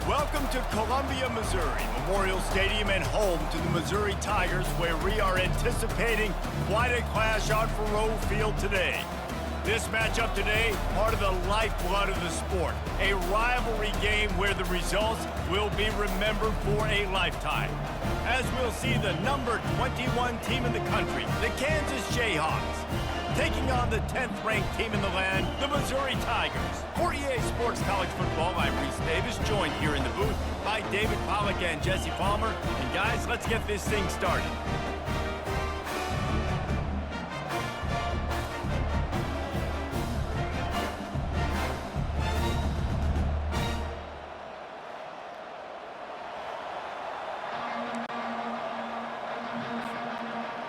Welcome to Columbia, Missouri, Memorial Stadium and home to the Missouri Tigers, where we are anticipating quite a clash on Faroe Field today. This matchup today, part of the lifeblood of the sport, a rivalry game where the results will be remembered for a lifetime. As we'll see the number 21 team in the country, the Kansas Jayhawks, taking on the 10th-ranked team in the land, the Missouri Tigers. For EA Sports College Football, I'm Reese Davis, joined here in the booth by David Pollack and Jesse Palmer. And guys, let's get this thing started.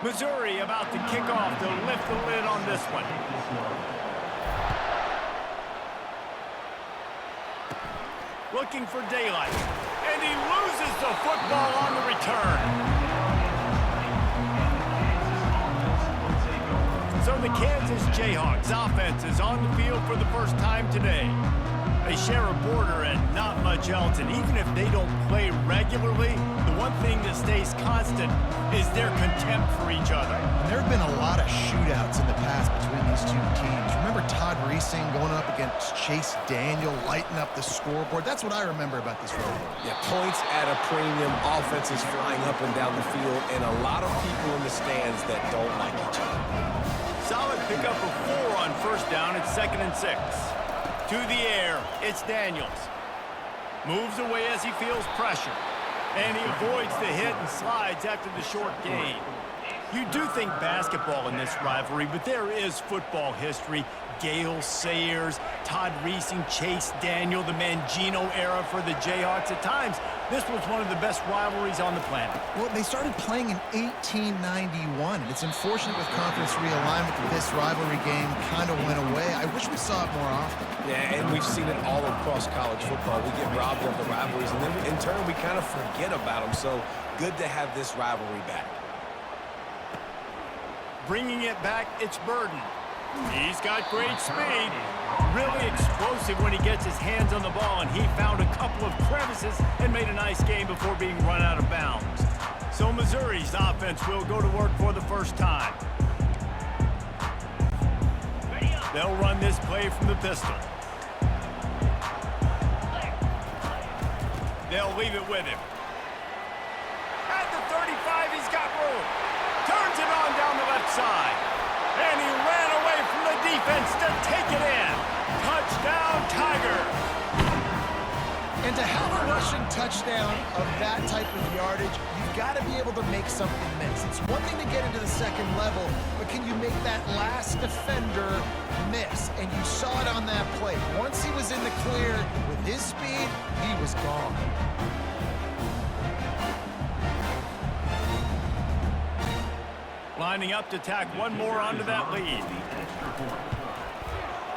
Missouri about to kick off to lift the lid on this one. Looking for daylight, and he loses the football on the return. So the Kansas Jayhawks offense is on the field for the first time today. They share a border and not much else, and even if they don't play regularly, the one thing that stays constant is their contempt for each other. And there have been a lot of shootouts in the past between these two teams. Remember Todd Reesing going up against Chase Daniel, lighting up the scoreboard? That's what I remember about this rivalry. Yeah, points at a premium, offenses flying up and down the field, and a lot of people in the stands that don't like each other. Solid pickup of 4 on first down. It's 2nd and 6. To the air, it's Daniels. Moves away as he feels pressure. And he avoids the hit and slides after the short gain. You do think basketball in this rivalry, but there is football history. Gale Sayers, Todd Reesing, Chase Daniel, the Mangino era for the Jayhawks. At times, this was one of the best rivalries on the planet. Well, they started playing in 1891, and it's unfortunate with conference realignment that this rivalry game kind of went away. I wish we saw it more often. Yeah, and we've seen it all across college football. We get robbed of the rivalries, and then in turn, we kind of forget about them. So good to have this rivalry back. Bringing it back, it's Burden. He's got great speed. Really explosive when he gets his hands on the ball, and he found a couple of crevices and made a nice game before being run out of bounds. So Missouri's offense will go to work for the first time. They'll run this play from the pistol. They'll leave it with him. At the 35, he's got room. Turns it on down the left side. And he ran away from the defense to take it in. Touchdown, Tigers. And to have a rushing touchdown of that type of yardage, you've got to be able to make something miss. It's one thing to get into the second level, but can you make that last defender miss? And you saw it on that play. Once he was in the clear with his speed, he was gone. Lining up to tack one more onto that lead.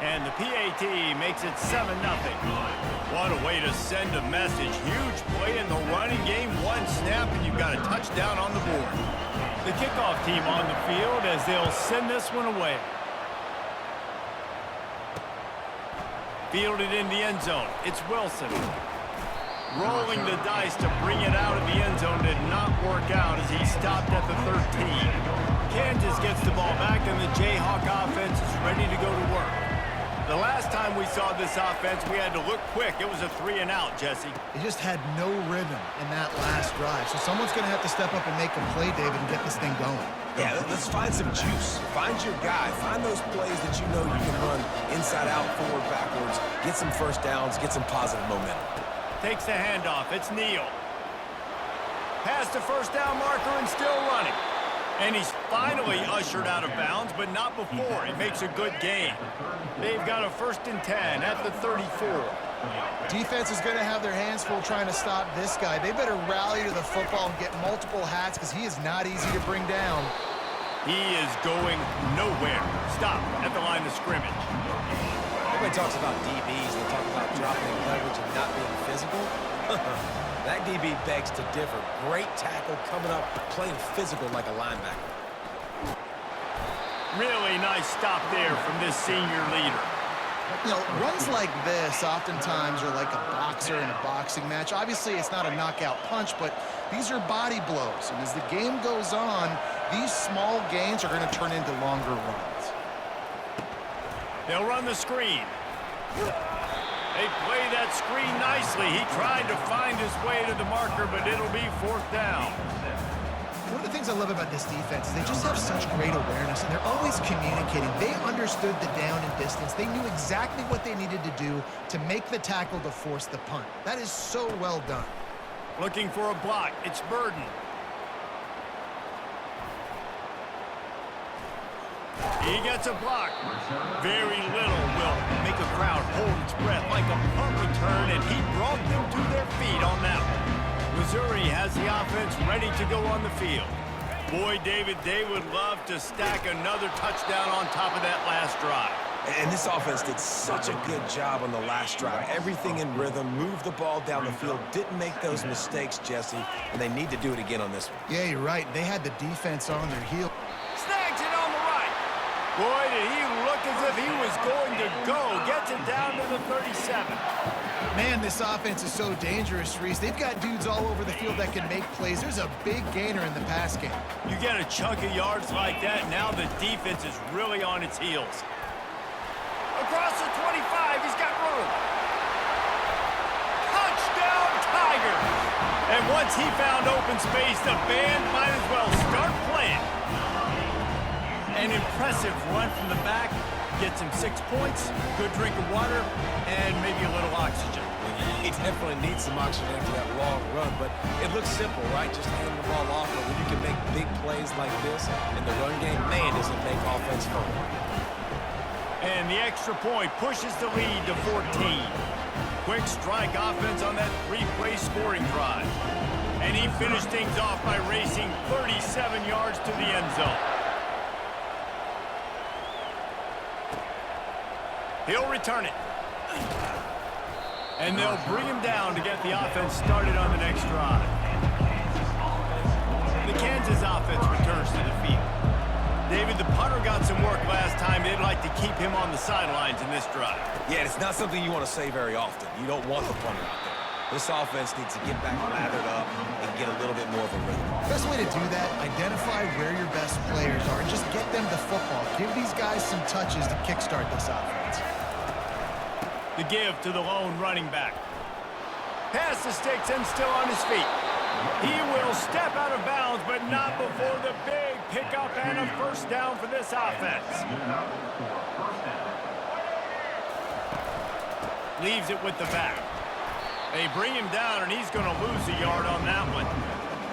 And the PAT makes it 7-0. What a way to send a message. Huge play in the running game. One snap and you've got a touchdown on the board. The kickoff team on the field as they'll send this one away. Fielded in the end zone. It's Wilson. Rolling the dice to bring it out of the end zone did not work out as he stopped at the 13. Kansas gets the ball back, and the Jayhawk offense is ready to go to work. The last time we saw this offense, we had to look quick. It was a 3-and-out, Jesse. They just had no rhythm in that last drive. So someone's going to have to step up and make a play, David, and get this thing going. Yeah, let's find some juice. Find your guy. Find those plays that you know you can run inside out, forward, backwards. Get some first downs. Get some positive momentum. Takes the handoff. It's Neal. Past the first down marker and still running. And he's finally ushered out of bounds, but not before. He makes a good gain. They've got a 1st and 10 at the 34. Defense is going to have their hands full trying to stop this guy. They better rally to the football and get multiple hats because he is not easy to bring down. He is going nowhere. Stop at the line of scrimmage. Everybody talks about DBs. They talk about dropping coverage and not being physical. That DB begs to differ. Great tackle coming up, playing physical like a linebacker. Really nice stop there from this senior leader. You know, runs like this oftentimes are like a boxer in a boxing match. Obviously, it's not a knockout punch, but these are body blows. And as the game goes on, these small gains are going to turn into longer runs. They'll run the screen. They play that screen nicely. He tried to find his way to the marker, but it'll be 4th down. One of the things I love about this defense is they just have such great awareness, and they're always communicating. They understood the down and distance. They knew exactly what they needed to do to make the tackle to force the punt. That is so well done. Looking for a block. It's Burden. He gets a block. Very little will make a crowd hold its breath like a punt return, and he brought them to their feet on that one. Missouri has the offense ready to go on the field. Boy, David, they would love to stack another touchdown on top of that last drive. And this offense did such a good job on the last drive. Everything in rhythm, moved the ball down the field, didn't make those mistakes, Jesse, and they need to do it again on this one. Yeah, you're right. They had the defense on their heel. Snags it on the right. Boy, did he look as if he was going to go. Gets it down to the 37. Man, this offense is so dangerous, Reese. They've got dudes all over the field that can make plays. There's a big gainer in the pass game. You get a chunk of yards like that, now the defense is really on its heels. Across the 25, he's got room. Touchdown, Tigers! And once he found open space, the band might as well start playing. An impressive run from the back. Gets him 6 points, good drink of water, and maybe a little oxygen. He definitely needs some oxygen after that long run, but it looks simple, right? Just hand the ball off, but when you can make big plays like this in the run game, man, does it make offense fun. And the extra point pushes the lead to 14. Quick strike offense on that 3-play scoring drive. And he finished things off by racing 37 yards to the end zone. He'll return it. And they'll bring him down to get the offense started on the next drive. The Kansas offense returns to the field. David, the punter got some work last time. They'd like to keep him on the sidelines in this drive. Yeah, it's not something you want to say very often. You don't want the punter out there. This offense needs to get back lathered up and get a little bit more of a rhythm. Best way to do that, identify where your best players are and just get them the football. Give these guys some touches to kickstart this offense. The give to the lone running back. Pass the sticks and still on his feet. He will step out of bounds, but not before the big pickup and a 1st down for this offense. Leaves it with the back. They bring him down, and he's going to lose a yard on that one.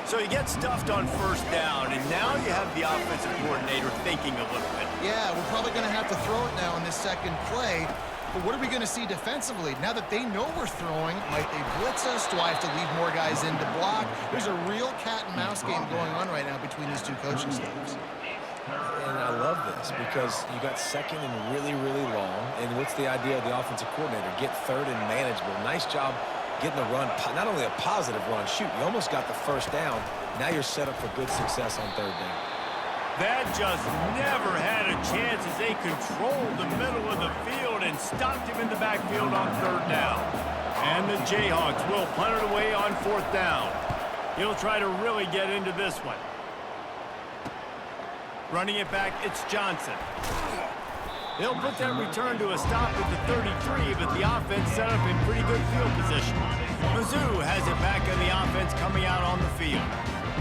So he gets stuffed on 1st down, and now you have the offensive coordinator thinking a little bit. Yeah, we're probably going to have to throw it now in this second play. But what are we going to see defensively? Now that they know we're throwing, might they blitz us? Do I have to leave more guys in to block? There's a real cat-and-mouse game going on right now between these two coaching staffs. And I love this because you got 2nd and really, really long. And what's the idea of the offensive coordinator? Get 3rd and manageable. Nice job getting the run, not only a positive run, shoot, you almost got the 1st down. Now you're set up for good success on 3rd down. That just never had a chance as they controlled the middle of the field and stopped him in the backfield on 3rd down. And the Jayhawks will punt it away on 4th down. He'll try to really get into this one. Running it back, it's Johnson. They'll put that return to a stop at the 33, but the offense set up in pretty good field position. Mizzou has it back in the offense coming out on the field.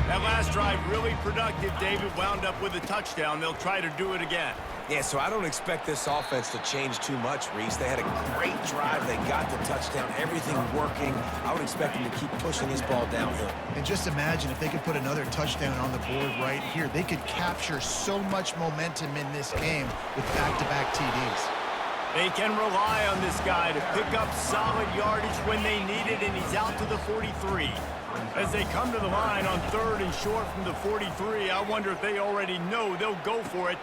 That last drive really productive. David wound up with a touchdown. They'll try to do it again. Yeah, so I don't expect this offense to change too much, Reese. They had a great drive. They got the touchdown. Everything working. I would expect them to keep pushing this ball downhill. And just imagine if they could put another touchdown on the board right here. They could capture so much momentum in this game with back-to-back TDs. They can rely on this guy to pick up solid yardage when they need it, and he's out to the 43. As they come to the line on 3rd and short from the 43, I wonder if they already know they'll go for it.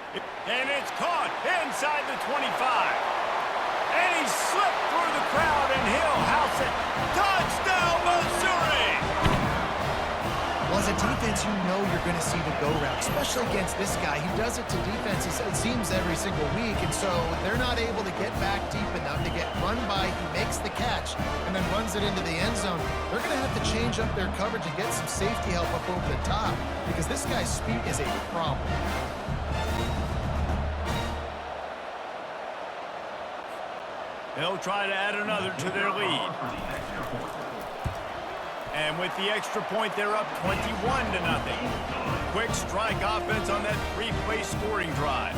And it's caught inside the 25. And he slipped through the crowd, and he'll house it. Touchdown, Missouri! Well, as a defense, you know you're going to see the go route, especially against this guy. He does it to defenses, it seems, every single week, and so they're not able to get back deep enough to get run by. He makes the catch and then runs it into the end zone. They're going to have to change up their coverage and get some safety help up over the top because this guy's speed is a problem. They'll try to add another to their lead. And with the extra point, they're up 21-0. Quick strike offense on that three-play scoring drive.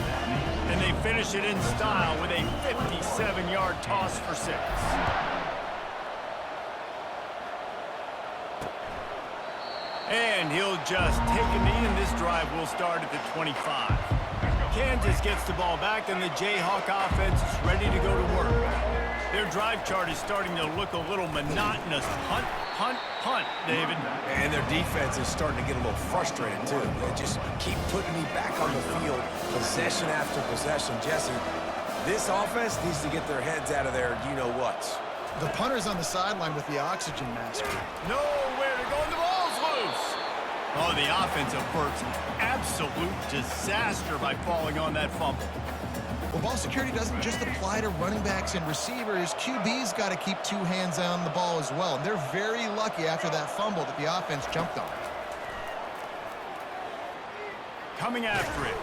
And they finish it in style with a 57-yard toss for 6. And he'll just take a knee, and this drive will start at the 25. Kansas gets the ball back, and the Jayhawk offense is ready to go to work. Their drive chart is starting to look a little monotonous. Punt, punt, punt, David. And their defense is starting to get a little frustrated, too. They just keep putting me back on the field, possession after possession. Jesse, this offense needs to get their heads out of there, you-know-what. The punter's on the sideline with the oxygen mask. Nowhere to go, and the ball's loose. Oh, the offense averts absolute disaster by falling on that fumble. Well, ball security doesn't just apply to running backs and receivers. QB's got to keep 2 hands on the ball as well. And they're very lucky after that fumble that the offense jumped on. Coming after it.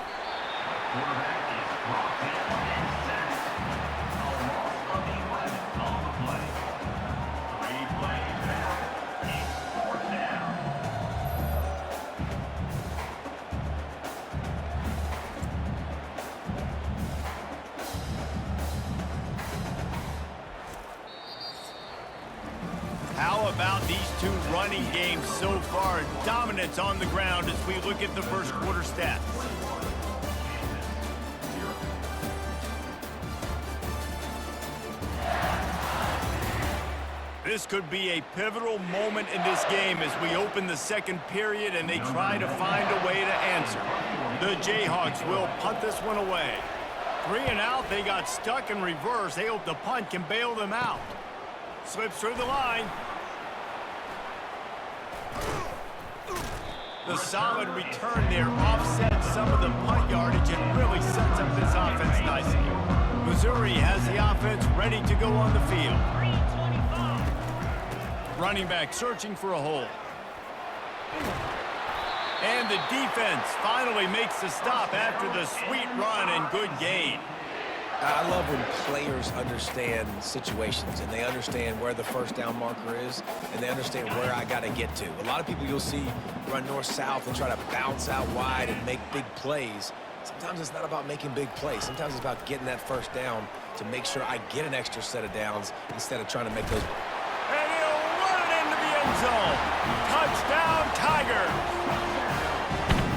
How about these two running games so far? Dominance on the ground as we look at the first quarter stats. This could be a pivotal moment in this game as we open the second period and they try to find a way to answer. The Jayhawks will punt this one away. 3 and out, they got stuck in reverse. They hope the punt can bail them out. Slips through the line. The solid return there offsets some of the punt yardage and really sets up this offense nicely. Missouri has the offense ready to go on the field. Running back searching for a hole. And the defense finally makes the stop after the sweet run and good gain. I love when players understand situations and they understand where the first down marker is and they understand where I got to get to. A lot of people you'll see run north-south and try to bounce out wide and make big plays. Sometimes it's not about making big plays. Sometimes it's about getting that first down to make sure I get an extra set of downs instead of trying to make those. And he'll run it into the end zone. Touchdown, Tigers.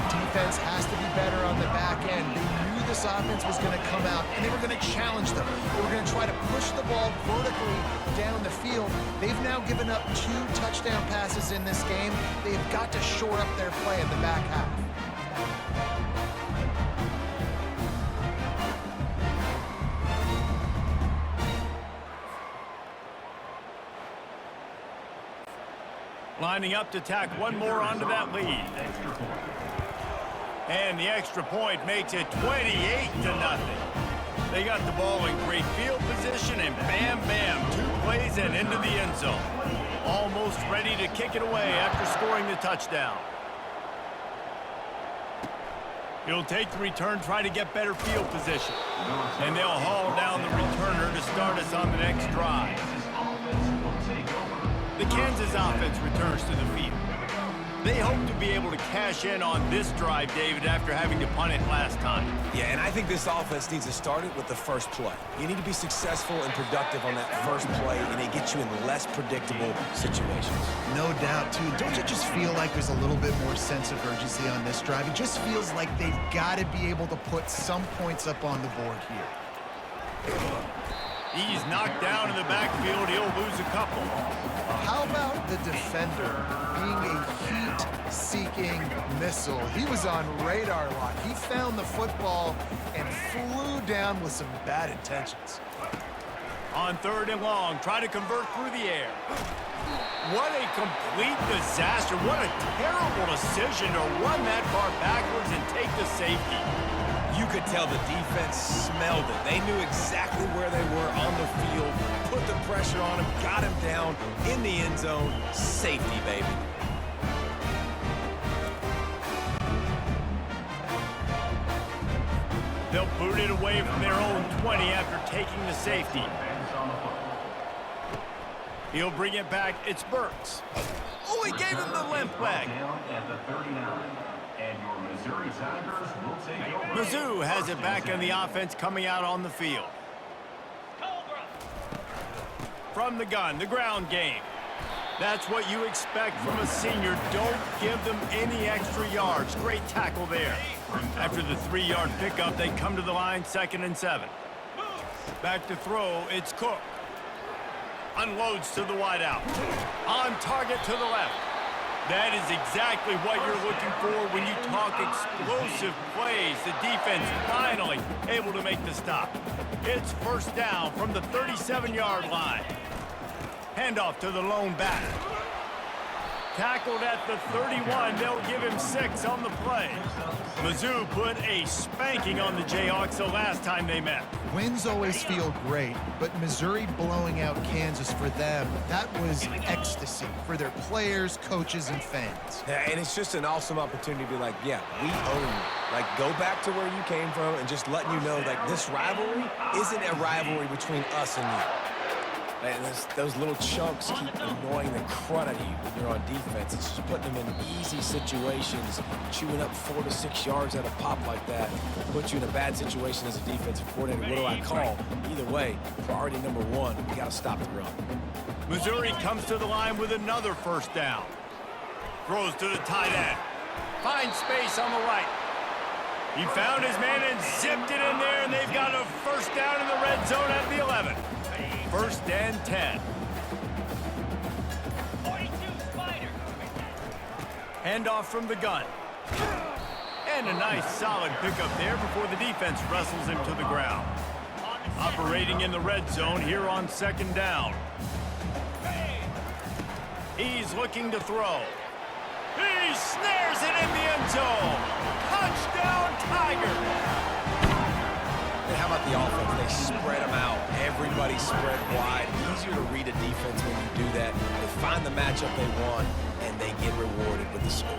Defense has to be better on the back end. They knew this offense was going to come out, and they were going to challenge them. They were going to try to push the ball vertically down the field. They've now given up 2 touchdown passes in this game. They've got to shore up their play in the back half. Lining up to tack one more onto that lead. And the extra point makes it 28-0. They got the ball in great field position, and bam, bam, 2 plays and into the end zone. Almost ready to kick it away after scoring the touchdown. He'll take the return, try to get better field position. And they'll haul down the returner to start us on the next drive. The Kansas offense returns to the field. They hope to be able to cash in on this drive, David, after having to punt it last time. Yeah, and I think this offense needs to start it with the first play. You need to be successful and productive on that first play, and it gets you in less predictable situations. No doubt, too. Don't you just feel like there's a little bit more sense of urgency on this drive? It just feels like they've got to be able to put some points up on the board here. He's knocked down in the backfield. He'll lose a couple. How about the defender being a heat-seeking missile? He was on radar lock. He found the football and flew down with some bad intentions. On 3rd and long, try to convert through the air. What a complete disaster. What a terrible decision to run that far backwards and take the safety. You could tell the defense smelled it. They knew exactly where they were on the field, put the pressure on him, got him down in the end zone. Safety, baby. They'll boot it away from their own 20 after taking the safety. He'll bring it back. It's Burks. Oh, he gave him the limp leg. Mizzou has it back in the offense coming out on the field. From the gun, the ground game. That's what you expect from a senior. Don't give them any extra yards. Great tackle there. After the 3-yard pickup, they come to the line, 2nd and 7. Back to throw, it's Cook. Unloads to the wideout. On target to the left. That is exactly what you're looking for when you talk explosive plays. The defense finally able to make the stop. It's first down from the 37-yard line. Handoff to the lone back. Tackled at the 31. They'll give him 6 on the play. Mizzou put a spanking on the Jayhawks the last time they met. Wins always feel great, but Missouri blowing out Kansas for them, that was ecstasy for their players, coaches, and fans. Yeah, and it's just an awesome opportunity to be like, yeah, we own you. Like, go back to where you came from and just letting you know, like, this rivalry isn't a rivalry between us and you. And those little chunks keep annoying the crud out of you when you're on defense. It's just putting them in easy situations, chewing up 4 to 6 yards at a pop like that, put you in a bad situation as a defensive coordinator. What do I call? Either way, priority number 1, we got to stop the run. Missouri comes to the line with another first down. Throws to the tight end. Finds space on the right. He found his man and zipped it in there, and they've got a first down in the red zone at the 11. 1st and 10. Handoff from the gun. And a nice solid pickup there before the defense wrestles him to the ground. Operating in the red zone here on 2nd down. He's looking to throw. He snares it in the end zone. Touchdown, Tigers! And how about the offense? They spread them out. Everybody spread wide. Easier to read a defense when you do that. They find the matchup they want, and they get rewarded with the score.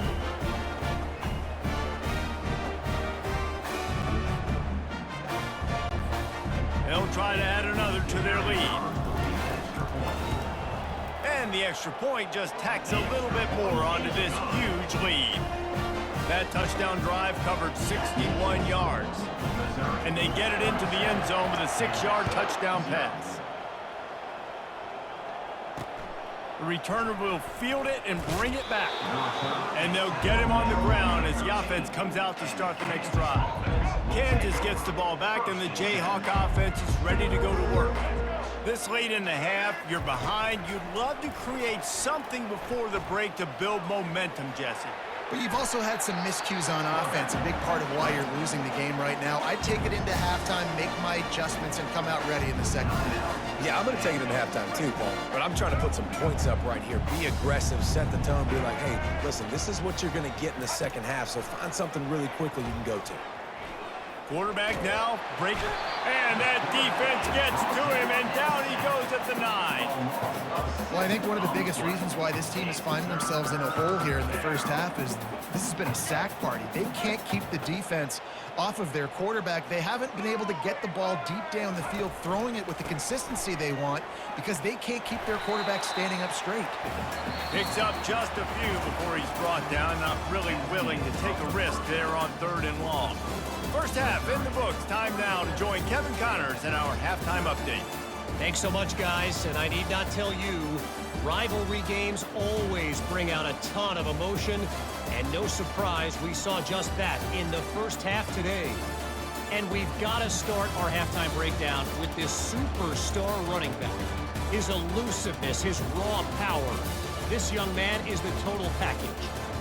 They'll try to add another to their lead. And the extra point just tacks a little bit more onto this huge lead. That touchdown drive covered 61 yards. And they get it into the end zone with a 6-yard touchdown pass. The returner will field it and bring it back. And they'll get him on the ground as the offense comes out to start the next drive. Kansas gets the ball back, and the Jayhawk offense is ready to go to work. This late in the half, you're behind. You'd love to create something before the break to build momentum, Jesse. But you've also had some miscues on offense, a big part of why you're losing the game right now. I'd take it into halftime, make my adjustments, and come out ready in the 2nd half. Yeah, I'm going to take it into halftime too, Paul. But I'm trying to put some points up right here. Be aggressive, set the tone, be like, hey, listen, this is what you're going to get in the 2nd half, so find something really quickly you can go to. Quarterback now, break it, and that defense gets to him, and down he goes at the 9. Well, I think one of the biggest reasons why this team is finding themselves in a hole here in the 1st half is this has been a sack party. They can't keep the defense off of their quarterback. They haven't been able to get the ball deep down the field, throwing it with the consistency they want because they can't keep their quarterback standing up straight. Picks up just a few before he's brought down, not really willing to take a risk there on 3rd and long. 1st half in the books. Time now to join Kevin Connors in our halftime update. Thanks so much, guys, and I need not tell you, rivalry games always bring out a ton of emotion, and no surprise, we saw just that in the 1st half today. And we've got to start our halftime breakdown with this superstar running back. His elusiveness, his raw power. This young man is the total package.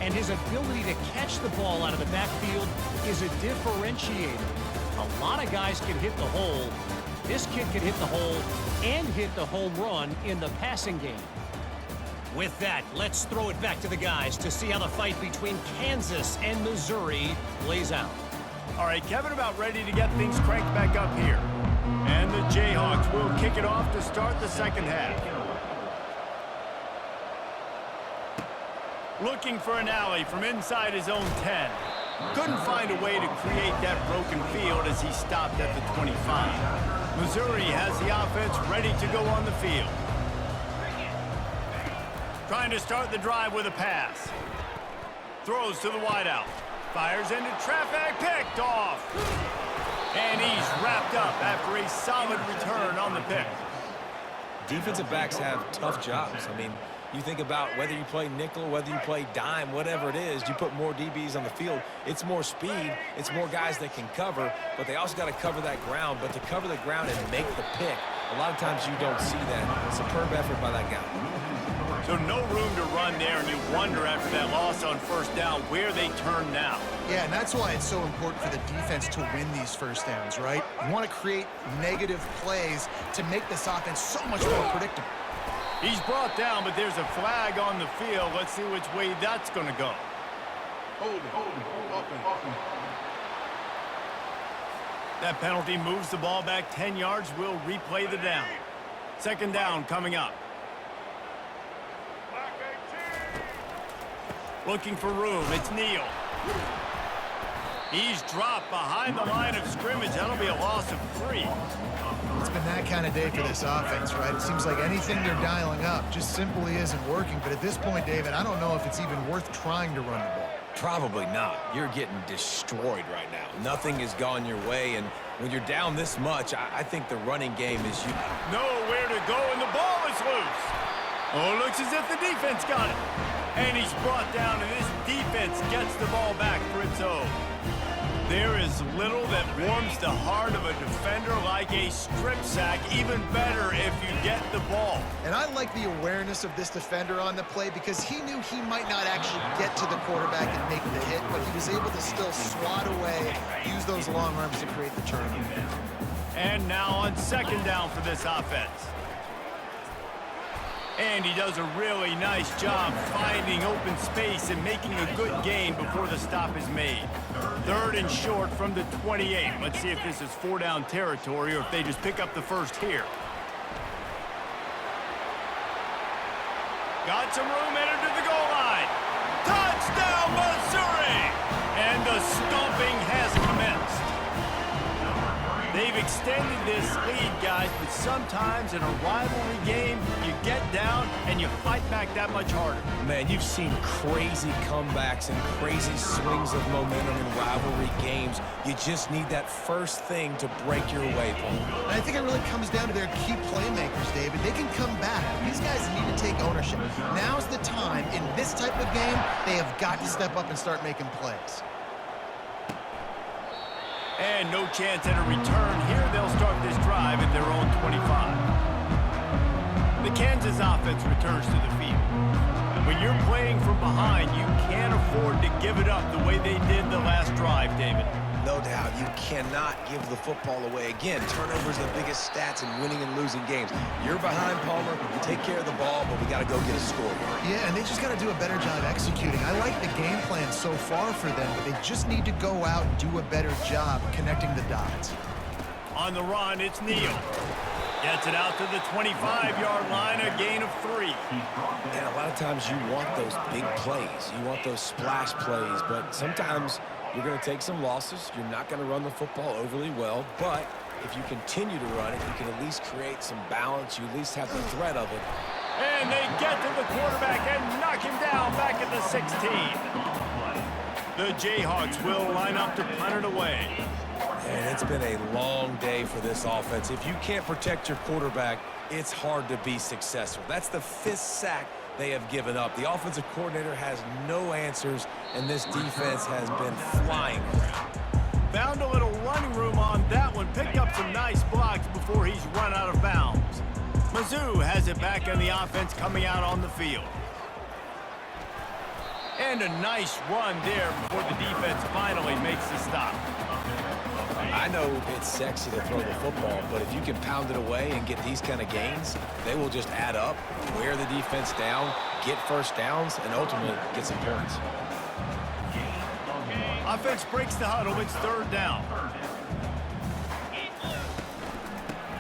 And his ability to catch the ball out of the backfield is a differentiator. A lot of guys can hit the hole. This kid can hit the hole and hit the home run in the passing game. With that, let's throw it back to the guys to see how the fight between Kansas and Missouri plays out. All right, Kevin, about ready to get things cranked back up here. And the Jayhawks will kick it off to start the second half. Looking for an alley from inside his own 10. Couldn't find a way to create that broken field as he stopped at the 25. Missouri has the offense ready to go on the field. Trying to start the drive with a pass. Throws to the wideout. Fires into traffic, picked off. And he's wrapped up after a solid return on the pick. Defensive backs have tough jobs. I mean, you think about whether you play nickel, whether you play dime, whatever it is, you put more DBs on the field. It's more speed. It's more guys that can cover, but they also got to cover that ground. But to cover the ground and make the pick, a lot of times you don't see that. Superb effort by that guy. So no room to run there, and you wonder after that loss on first down where they turn now. Yeah, and that's why it's so important for the defense to win these first downs, right? You want to create negative plays to make this offense so much more predictable. He's brought down, but there's a flag on the field. Let's see which way that's going to go. That penalty moves the ball back 10 yards. We'll replay the down. Second down coming up. Looking for room. It's Neal. He's dropped behind the line of scrimmage. That'll be a loss of 3. It's been that kind of day for this offense, right? It seems like anything they're dialing up just simply isn't working. But at this point, David, I don't know if it's even worth trying to run the ball. Probably not. You're getting destroyed right now. Nothing has gone your way, and when you're down this much, I think the running game is you. Nowhere to go, and the ball is loose. Oh, it looks as if the defense got it. And he's brought down, and this defense gets the ball back for its own. There is little that warms the heart of a defender like a strip sack. Even better if you get the ball. And I like the awareness of this defender on the play because he knew he might not actually get to the quarterback and make the hit, but he was able to still swat away, use those long arms to create the turnover. And now on second down for this offense. And he does a really nice job finding open space and making a good gain before the stop is made. Third and short from the 28. Let's see if this is 4-down territory or if they just pick up the first here. Got some room, entered to the goal line. Touchdown, Missouri! And the stomping has commenced. They've extended this lead, guys, but sometimes in a rivalry game, you get down and you fight back that much harder. Man, you've seen crazy comebacks and crazy swings of momentum in rivalry games. You just need that first thing to break your way, Paul. And I think it really comes down to their key playmakers, David. They can come back. These guys need to take ownership. Now's the time. In this type of game, they have got to step up and start making plays. And no chance at a return here. They'll start this drive at their own 25. The Kansas offense returns to the field. When you're playing from behind, you can't afford to give it up the way they did the last drive, David. No doubt, you cannot give the football away. Again, turnovers are the biggest stats in winning and losing games. You're behind, Palmer. You take care of the ball, but we got to go get a score. Yeah, and they just got to do a better job executing. I like the game plan so far for them, but they just need to go out and do a better job connecting the dots. On the run, it's Neal. Gets it out to the 25-yard line, a gain of 3. And a lot of times you want those big plays. You want those splash plays, but sometimes you're going to take some losses. You're not going to run the football overly well, but if you continue to run it, you can at least create some balance. You at least have the threat of it. And they get to the quarterback and knock him down back at the 16. The Jayhawks will line up to punt it away. And it's been a long day for this offense. If you can't protect your quarterback, it's hard to be successful. That's the 5th sack they have given up. The offensive coordinator has no answers, and this defense has been flying around. Found a little running room on that one. Picked up some nice blocks before he's run out of bounds. Mizzou has it back on the offense coming out on the field. And a nice run there before the defense finally makes the stop. I know it's sexy to throw the football, but if you can pound it away and get these kind of gains, they will just add up, wear the defense down, get first downs, and ultimately get some points. Offense breaks the huddle. It's third down.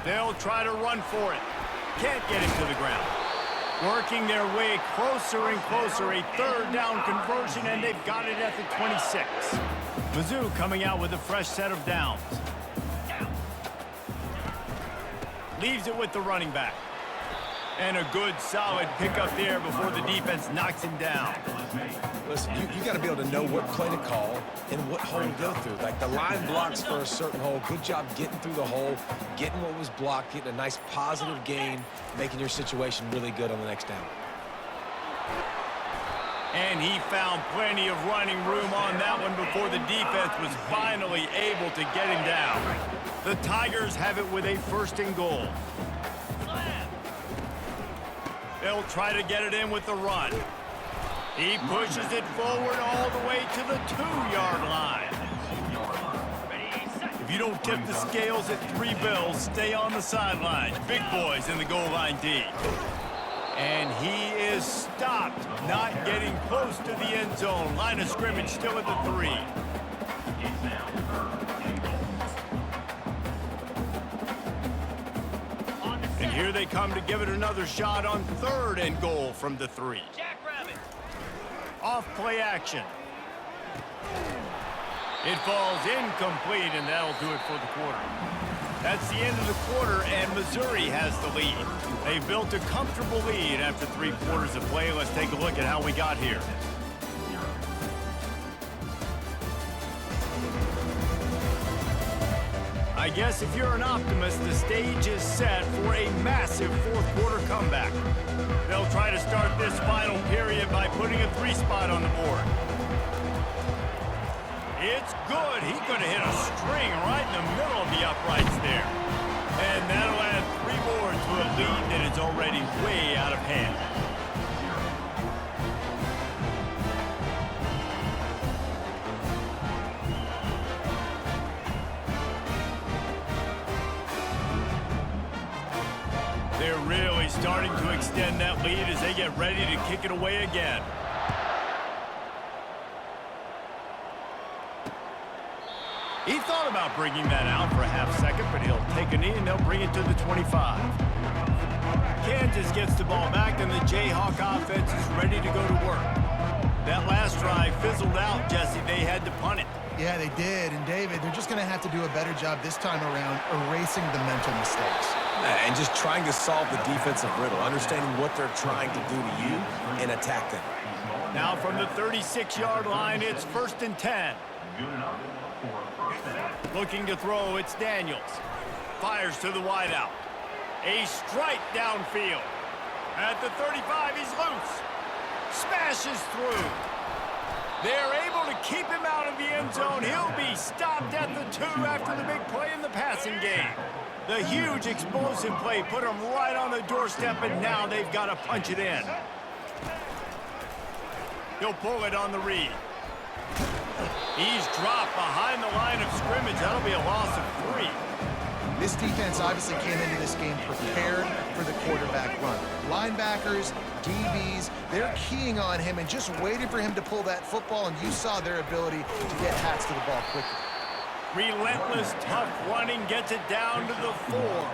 They'll try to run for it. Can't get him to the ground. Working their way closer and closer. A third down conversion, and they've got it at the 26. Mizzou coming out with a fresh set of downs. Leaves it with the running back. And a good, solid pickup there before the defense knocks him down. Listen, you got to be able to know what play to call and what hole to go through. Like the line blocks for a certain hole. Good job getting through the hole, getting what was blocked, getting a nice positive gain, making your situation really good on the next down. And he found plenty of running room on that one before the defense was finally able to get him down. The Tigers have it with a first and goal. They'll try to get it in with the run. He pushes it forward all the way to the 2-yard line. If you don't tip the scales at 3 bills, stay on the sideline. Big boys in the goal line D. And he is stopped, not getting close to the end zone. Line of scrimmage still at the 3. And here they come to give it another shot on third and goal from the 3. Off play action. It falls incomplete, and that'll do it for the quarter. That's the end of the quarter, and Missouri has the lead. They've built a comfortable lead after 3 quarters of play. Let's take a look at how we got here. I guess if you're an optimist, the stage is set for a massive fourth-quarter comeback. They'll try to start this final period by putting a 3 spot on the board. It's good. He could have hit a string right in the middle of the uprights there. And that'll add 3 more to a lead that is already way out of hand. They're really starting to extend that lead as they get ready to kick it away again. He thought about bringing that out for a half second, but he'll take a knee and they'll bring it to the 25. Kansas gets the ball back and the Jayhawk offense is ready to go to work. That last drive fizzled out, Jesse. They had to punt it. Yeah, they did. And David, they're just going to have to do a better job this time around erasing the mental mistakes. And just trying to solve the defensive riddle, understanding what they're trying to do to you and attack them. Now from the 36-yard line, it's first and 10. Looking to throw, it's Daniels. Fires to the wideout. A strike downfield. At the 35, he's loose. Smashes through. They're able to keep him out of the end zone. He'll be stopped at the 2 after the big play in the passing game. The huge explosive play put him right on the doorstep, and now they've got to punch it in. He'll pull it on the read. He's dropped behind the line of scrimmage. That'll be a loss of 3. This defense obviously came into this game prepared for the quarterback run. Linebackers, DBs, they're keying on him and just waiting for him to pull that football, and you saw their ability to get hats to the ball quickly. Relentless, tough running gets it down to the 4.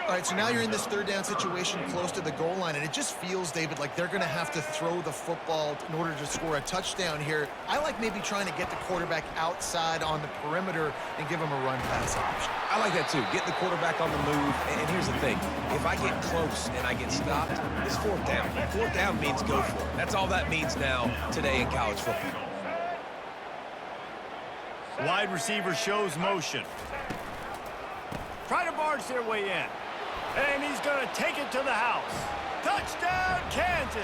All right, so now you're in this third down situation close to the goal line, and it just feels, David, like they're going to have to throw the football in order to score a touchdown here. I like maybe trying to get the quarterback outside on the perimeter and give him a run-pass option. I like that, too. Get the quarterback on the move. And here's the thing. If I get close and I get stopped, it's 4th down. 4th down means go for it. That's all that means now today in college football. Wide receiver shows motion. Try to barge their way in. And he's going to take it to the house. Touchdown, Kansas!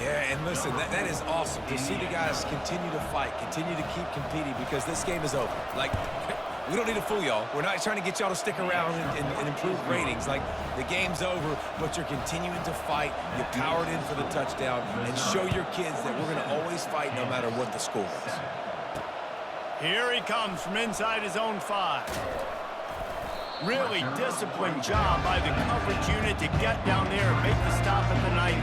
Yeah, and listen, that is awesome to see the guys continue to fight, continue to keep competing, because this game is over. Like, We don't need to fool y'all. We're not trying to get y'all to stick around and improve ratings. Like, the game's over, but you're continuing to fight. You powered in for the touchdown, and show your kids that we're going to always fight no matter what the score is. Here he comes from inside his own 5. Really disciplined job by the coverage unit to get down there and make the stop at the 19.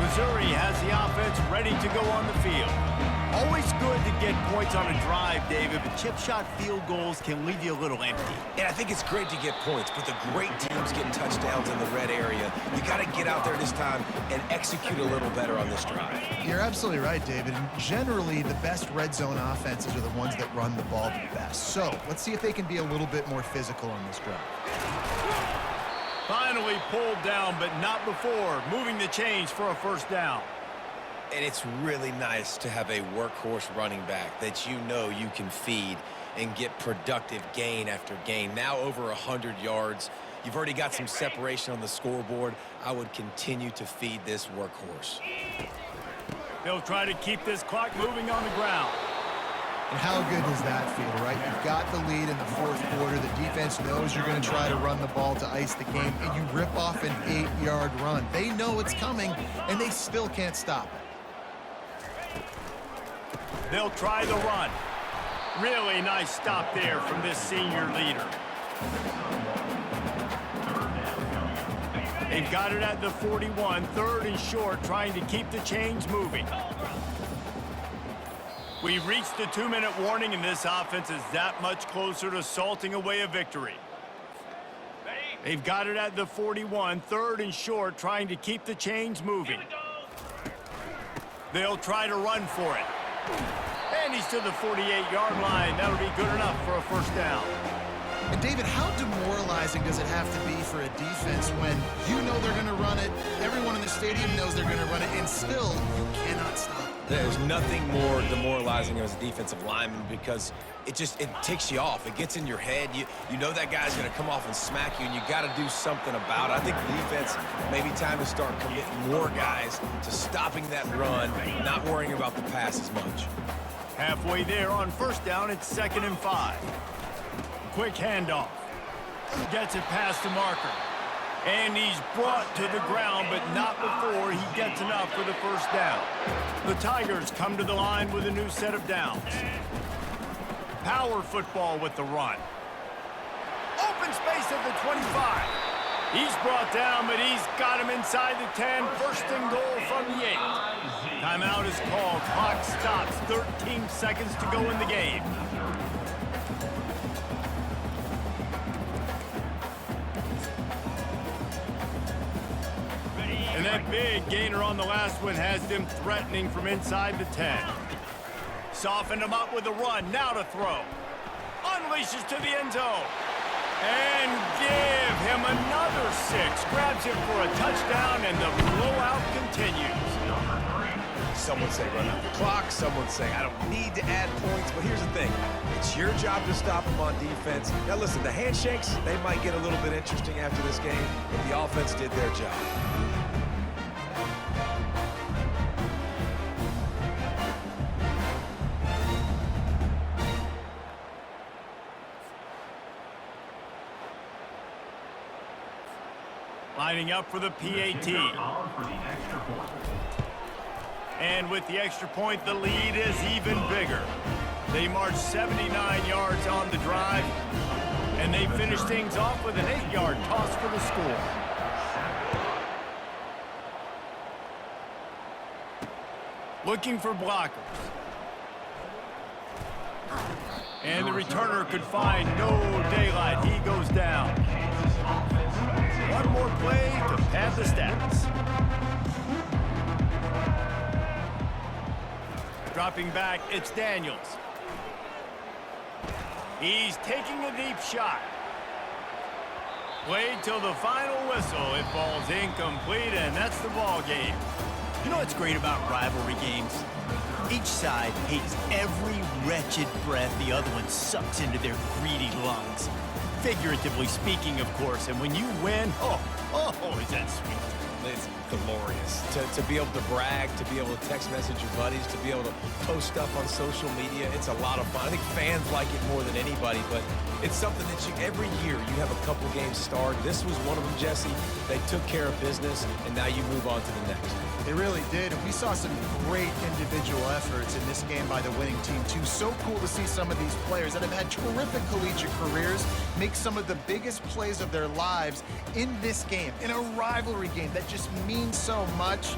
Missouri has the offense ready to go on the field. Always good to get points on a drive, David, but chip shot field goals can leave you a little empty. And I think it's great to get points, but the great teams getting touchdowns in the red area. You got to get out there this time and execute a little better on this drive. You're absolutely right, David. And generally, the best red zone offenses are the ones that run the ball the best. So let's see if they can be a little bit more physical on this drive. Finally pulled down, but not before moving the chains for a first down. And it's really nice to have a workhorse running back that you know you can feed and get productive gain after gain. Now over 100 yards. You've already got some separation on the scoreboard. I would continue to feed this workhorse. They'll try to keep this clock moving on the ground. And how good does that feel, right? You've got the lead in the fourth quarter. The defense knows you're going to try to run the ball to ice the game, and you rip off an 8-yard run. They know it's coming, and they still can't stop it. They'll try the run. Really nice stop there from this senior leader. They've got it at the 41, 3rd and short, trying to keep the chains moving. We've reached the 2-minute warning, and this offense is that much closer to salting away a victory. They've got it at the 41, 3rd and short, trying to keep the chains moving. They'll try to run for it. And he's to the 48-yard line. That'll be good enough for a first down. And David, how demoralizing does it have to be for a defense when you know they're going to run it, everyone in the stadium knows they're going to run it, and still you cannot stop it? There's nothing more demoralizing as a defensive lineman because it ticks you off. It gets in your head. You know that guy's going to come off and smack you, and you got to do something about it. I think the defense, maybe time to start committing more guys to stopping that run, not worrying about the pass as much. Halfway there on first down, it's 2nd and 5. Quick handoff. Gets it past the marker. And he's brought to the ground, but not before he gets enough for the first down. The Tigers come to the line with a new set of downs. Power football with the run. Open space at the 25. He's brought down, but he's got him inside the 10. 1st and goal from the 8. Timeout is called. Clock stops. 13 seconds to go in the game. And that big gainer on the last one has them threatening from inside the 10. Softened him up with a run. Now to throw. Unleashes to the end zone. And give him another 6. Grabs him for a touchdown, and the blowout continues. Some would say run out the clock. Some would say I don't need to add points. But here's the thing. It's your job to stop them on defense. Now listen, the handshakes, they might get a little bit interesting after this game, but the offense did their job. Lining up for the PAT. And with the extra point, the lead is even bigger. They march 79 yards on the drive, and they finish things off with an 8-yard toss for the score. Looking for blockers. And the returner could find no daylight. He goes down. One more play to pad the stats. Dropping back, it's Daniels. He's taking a deep shot. Played till the final whistle. It falls incomplete, and that's the ball game. You know what's great about rivalry games? Each side hates every wretched breath the other one sucks into their greedy lungs. Figuratively speaking, of course. And when you win, oh, is that sweet. It's glorious to be able to brag, to be able to text message your buddies, to be able to post stuff on social media. It's a lot of fun. I think fans like it more than anybody, but it's something that every year you have a couple games starred. This was one of them, Jesse. They took care of business, and now you move on to the next. They really did, and we saw some great individual efforts in this game by the winning team, too. So cool to see some of these players that have had terrific collegiate careers make some of the biggest plays of their lives in this game, in a rivalry game that just means so much.